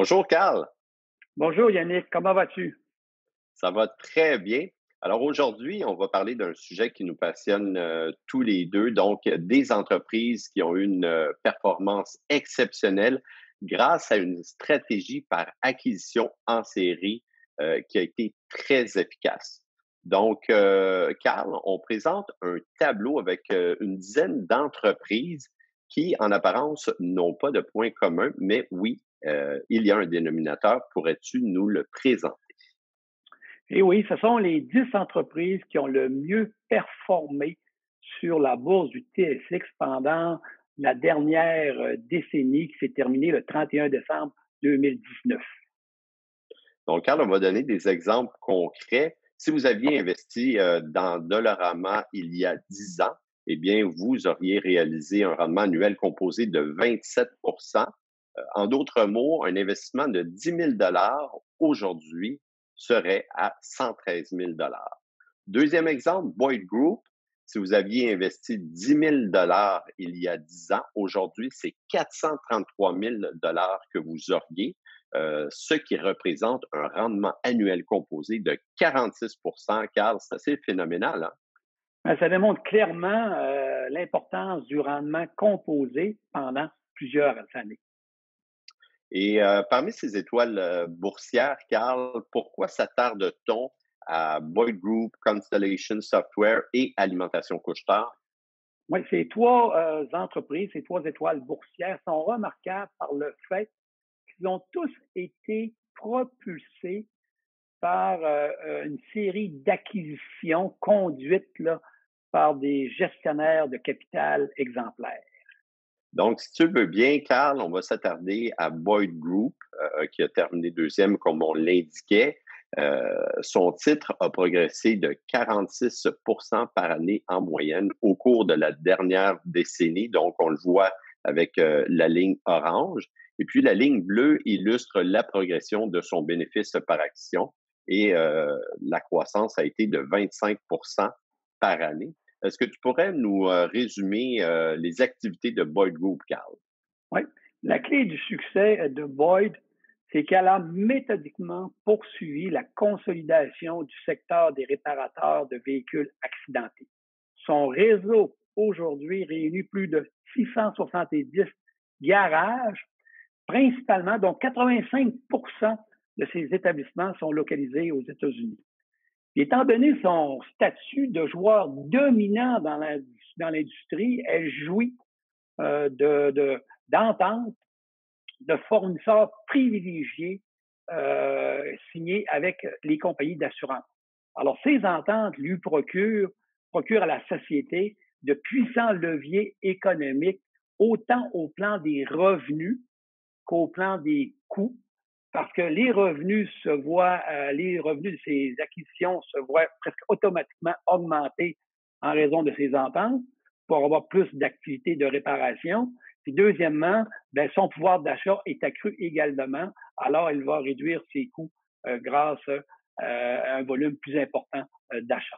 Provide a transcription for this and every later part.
Bonjour Carl, Bonjour Yannick, comment vas-tu? ça va très bien. Alors aujourd'hui, on va parler d'un sujet qui nous passionne tous les deux, donc des entreprises qui ont eu une performance exceptionnelle grâce à une stratégie par acquisition en série qui a été très efficace. Donc, Carl, on présente un tableau avec une dizaine d'entreprises qui, en apparence, n'ont pas de points communs, mais oui, il y a un dénominateur. Pourrais-tu nous le présenter? Eh oui, ce sont les 10 entreprises qui ont le mieux performé sur la bourse du TSX pendant la dernière décennie qui s'est terminée le 31 décembre 2019. Donc, Carl, on va donner des exemples concrets. Si vous aviez investi dans Dollarama il y a 10 ans, eh bien, vous auriez réalisé un rendement annuel composé de 27. En d'autres mots, un investissement de 10 000 aujourd'hui serait à 113 000. Deuxième exemple, Boyd Group. Si vous aviez investi 10 000 il y a 10 ans, aujourd'hui, c'est 433 000 que vous auriez, ce qui représente un rendement annuel composé de 46. Carl, c'est assez phénoménal, hein? Ça démontre clairement l'importance du rendement composé pendant plusieurs années. Et parmi ces étoiles boursières, Carl, pourquoi s'attarde-t-on à Boyd Group, Constellation Software et Alimentation Couche-Tard? Oui, ces trois entreprises, ces trois étoiles boursières sont remarquables par le fait qu'ils ont tous été propulsés par une série d'acquisitions conduites là, par des gestionnaires de capital exemplaires. Donc, si tu le veux bien, Carl, on va s'attarder à Boyd Group, qui a terminé deuxième, comme on l'indiquait. Son titre a progressé de 46 par année en moyenne au cours de la dernière décennie. Donc, on le voit avec la ligne orange. Et puis, la ligne bleue illustre la progression de son bénéfice par action. Et la croissance a été de 25 par année. Est-ce que tu pourrais nous résumer les activités de Boyd Group, Carl? Oui. La clé du succès de Boyd, c'est qu'elle a méthodiquement poursuivi la consolidation du secteur des réparateurs de véhicules accidentés. Son réseau aujourd'hui réunit plus de 670 garages, principalement, dont 85 de ces établissements sont localisés aux États-Unis. Étant donné son statut de joueur dominant dans l'industrie, elle jouit d'entente de fournisseurs privilégiés signés avec les compagnies d'assurance. Alors, ces ententes lui procurent à la société de puissants leviers économiques, autant au plan des revenus qu'au plan des coûts, parce que les revenus de ces acquisitions se voient presque automatiquement augmenter en raison de ces ententes pour avoir plus d'activités de réparation. Puis deuxièmement, ben, son pouvoir d'achat est accru également, alors il va réduire ses coûts grâce à un volume plus important d'achat.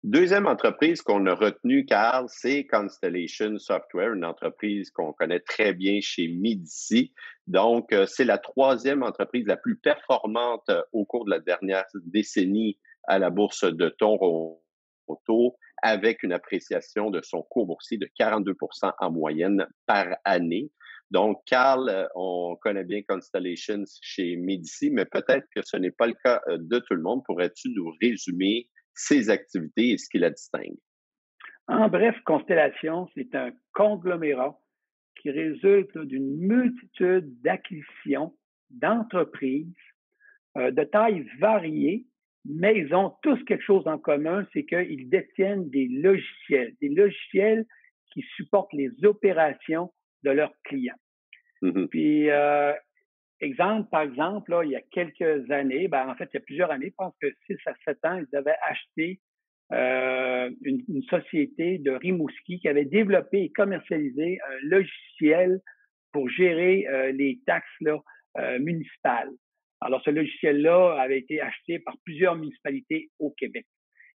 Deuxième entreprise qu'on a retenue, Carl, c'est Constellation Software, une entreprise qu'on connaît très bien chez Medici. Donc, c'est la troisième entreprise la plus performante au cours de la dernière décennie à la bourse de Toronto, avec une appréciation de son cours boursier de 42 en moyenne par année. Donc, Carl, on connaît bien Constellation chez Medici, mais peut-être que ce n'est pas le cas de tout le monde. Pourrais-tu nous résumer ses activités et ce qui la distingue? En bref, Constellation, c'est un conglomérat qui résulte d'une multitude d'acquisitions d'entreprises de tailles variées, mais ils ont tous quelque chose en commun, c'est qu'ils détiennent des logiciels qui supportent les opérations de leurs clients. Mhm. Puis, par exemple, là, il y a quelques années, ben, en fait, il y a plusieurs années, je pense que 6 à 7 ans, ils avaient acheté une société de Rimouski qui avait développé et commercialisé un logiciel pour gérer les taxes là, municipales. Alors, ce logiciel-là avait été acheté par plusieurs municipalités au Québec.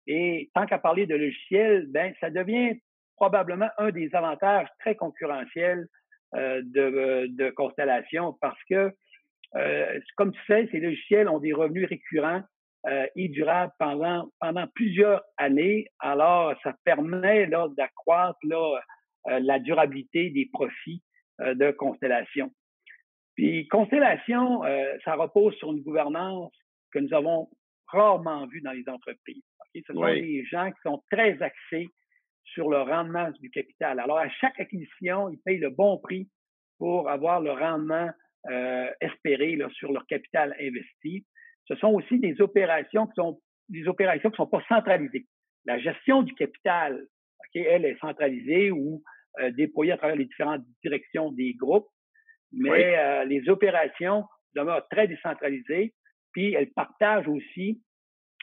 Et tant qu'à parler de logiciel, ben, ça devient probablement un des avantages très concurrentiels de Constellation parce que Comme tu sais, ces logiciels ont des revenus récurrents et durables pendant plusieurs années. Alors, ça permet là, d'accroître là, la durabilité des profits de Constellation. Puis Constellation, ça repose sur une gouvernance que nous avons rarement vue dans les entreprises. Okay? Ce sont Oui, des gens qui sont très axés sur le rendement du capital. Alors, à chaque acquisition, ils payent le bon prix pour avoir le rendement espéré là, sur leur capital investi. Ce sont aussi des opérations qui sont pas centralisées. La gestion du capital, okay, elle est centralisée ou déployée à travers les différentes directions des groupes, oui. mais les opérations demeurent très décentralisées, puis elles partagent aussi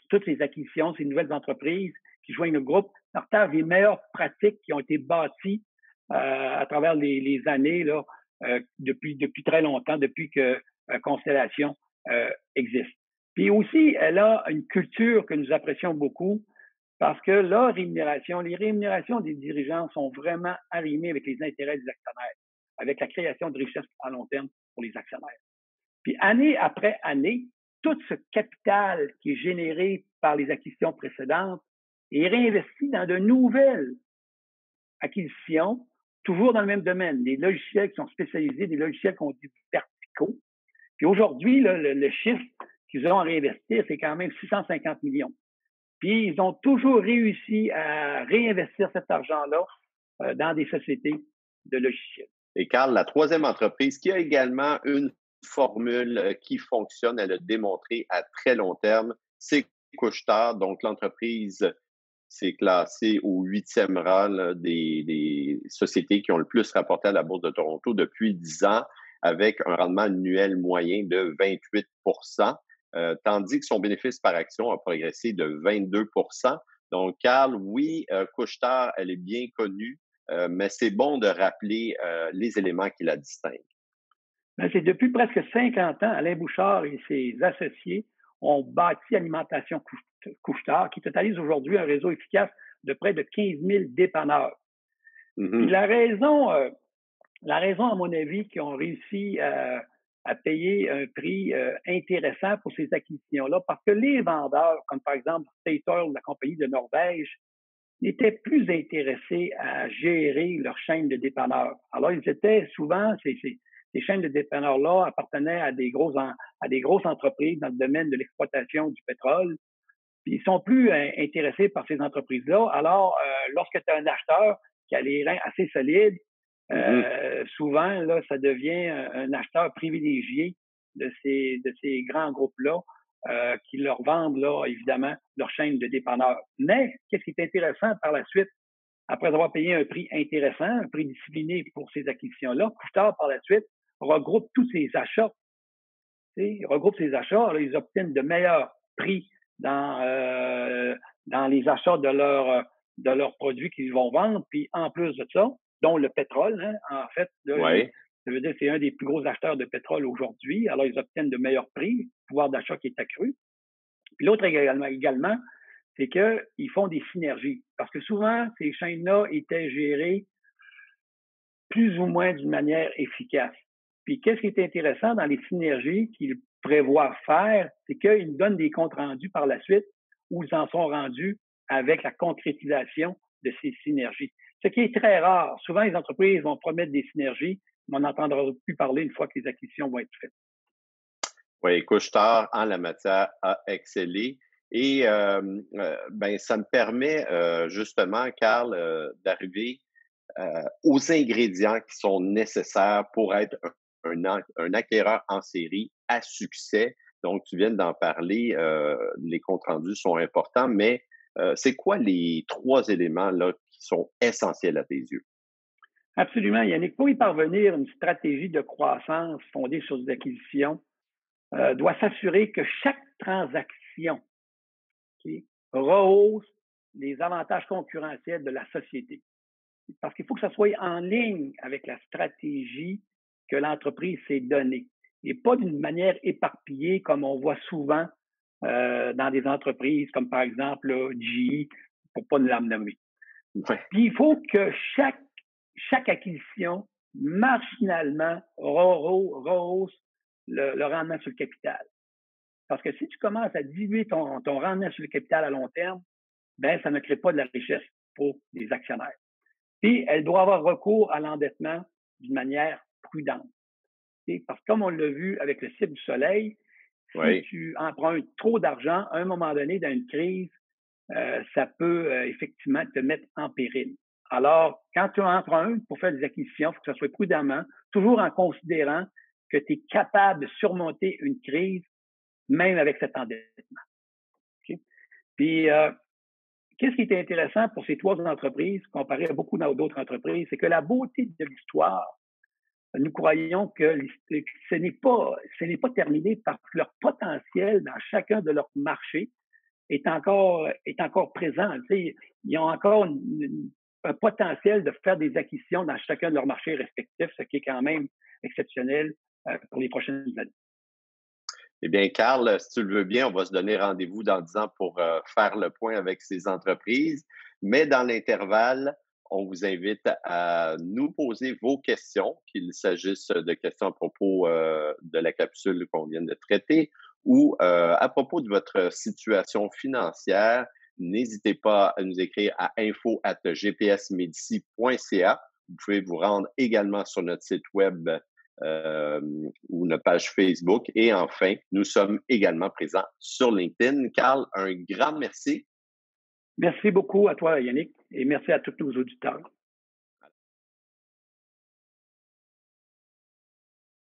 toutes les acquisitions, ces nouvelles entreprises qui joignent le groupe, partagent les meilleures pratiques qui ont été bâties à travers les années là, depuis très longtemps, depuis que Constellation existe. Puis aussi, elle a une culture que nous apprécions beaucoup parce que les rémunérations des dirigeants sont vraiment arrimées avec les intérêts des actionnaires, avec la création de richesses à long terme pour les actionnaires. Puis année après année, tout ce capital qui est généré par les acquisitions précédentes est réinvesti dans de nouvelles acquisitions, toujours dans le même domaine, des logiciels qui sont spécialisés, des logiciels qu'on dit verticaux. Puis aujourd'hui, là, le chiffre qu'ils ont à réinvestir, c'est quand même 650 millions. Puis ils ont toujours réussi à réinvestir cet argent-là dans des sociétés de logiciels. Et Carl, la troisième entreprise qui a également une formule qui fonctionne, elle a démontré à très long terme, c'est Couche-Tard. Donc, l'entreprise s'est classée au huitième rang là, des sociétés qui ont le plus rapporté à la Bourse de Toronto depuis 10 ans, avec un rendement annuel moyen de 28 tandis que son bénéfice par action a progressé de 22. Donc, Carl, oui, Couche-Tard, elle est bien connue, mais c'est bon de rappeler les éléments qui la distinguent. Ben, c'est depuis presque 50 ans, Alain Bouchard et ses associés ont bâti Alimentation Couche-Tard, qui totalise aujourd'hui un réseau efficace de près de 15 000 dépanneurs. Puis Mhm. la raison, à mon avis, qu'ils ont réussi à payer un prix intéressant pour ces acquisitions-là, parce que les vendeurs, comme par exemple Statoil, la compagnie de Norvège, étaient plus intéressés à gérer leur chaîne de dépanneurs. Alors, ils étaient souvent, ces chaînes de dépanneurs-là appartenaient à à des grosses entreprises dans le domaine de l'exploitation du pétrole. Puis ils sont plus intéressés par ces entreprises-là. Alors, lorsque tu as un acheteur qui a les reins assez solides, Mhm. souvent, là, ça devient un acheteur privilégié de ces grands groupes-là qui leur vendent, là, évidemment, leur chaîne de dépanneurs. Mais, qu'est-ce qui est intéressant par la suite, après avoir payé un prix intéressant, un prix discipliné pour ces acquisitions-là, Couche-Tard, par la suite, regroupe tous ces achats. Ils regroupent ces achats, là, ils obtiennent de meilleurs prix dans, dans les achats de leurs produits qu'ils vont vendre. Puis en plus de ça, dont le pétrole, hein, en fait, là, Oui. ça veut dire que c'est un des plus gros acheteurs de pétrole aujourd'hui. Alors, ils obtiennent de meilleurs prix, pouvoir d'achat qui est accru. Puis l'autre également, c'est qu'ils font des synergies. Parce que souvent, ces chaînes-là étaient gérées plus ou moins d'une manière efficace. Puis qu'est-ce qui est intéressant dans les synergies qu'ils prévoient faire, c'est qu'ils nous donnent des comptes rendus par la suite où ils en sont rendus avec la concrétisation de ces synergies. Ce qui est très rare. Souvent, les entreprises vont promettre des synergies, mais on n'entendra plus parler une fois que les acquisitions vont être faites. Oui, Couche-Tard, en la matière, a excellé. Et ben, ça me permet justement, Carl, d'arriver aux ingrédients qui sont nécessaires pour être un acquéreur en série à succès. Donc, tu viens d'en parler, les comptes rendus sont importants, mais c'est quoi les trois éléments là, qui sont essentiels à tes yeux? Absolument, Yannick. Pour y parvenir, une stratégie de croissance fondée sur des acquisitions doit s'assurer que chaque transaction okay, rehausse les avantages concurrentiels de la société. Parce qu'il faut que ça soit en ligne avec la stratégie que l'entreprise s'est donnée et pas d'une manière éparpillée comme on voit souvent dans des entreprises comme par exemple là, GE, pour pas nous la nommer. Ouais. Puis il faut que chaque acquisition marginalement rehausse le rendement sur le capital. Parce que si tu commences à diluer ton rendement sur le capital à long terme, ben ça ne crée pas de la richesse pour les actionnaires. Puis, elle doit avoir recours à l'endettement d'une manière prudente. Parce que comme on l'a vu avec le cycle du soleil, si tu empruntes trop d'argent, à un moment donné, dans une crise, ça peut effectivement te mettre en péril. Alors, quand tu empruntes pour faire des acquisitions, il faut que ça soit prudemment, toujours en considérant que tu es capable de surmonter une crise, même avec cet endettement. Okay? Puis, qu'est-ce qui était intéressant pour ces 3 entreprises, comparé à beaucoup d'autres entreprises, c'est que la beauté de l'histoire, nous croyons que ce n'est pas terminé parce que leur potentiel dans chacun de leurs marchés est encore présent. Tu sais, ils ont encore un potentiel de faire des acquisitions dans chacun de leurs marchés respectifs, ce qui est quand même exceptionnel pour les prochaines années. Eh bien, Carl, si tu le veux bien, on va se donner rendez-vous dans 10 ans pour faire le point avec ces entreprises. Mais dans l'intervalle, on vous invite à nous poser vos questions, qu'il s'agisse de questions à propos de la capsule qu'on vient de traiter ou à propos de votre situation financière. N'hésitez pas à nous écrire à info@gpsmedici.ca. Vous pouvez vous rendre également sur notre site web ou notre page Facebook. Et enfin, nous sommes également présents sur LinkedIn. Carl, un grand merci. Merci beaucoup à toi, Yannick, et merci à tous nos auditeurs.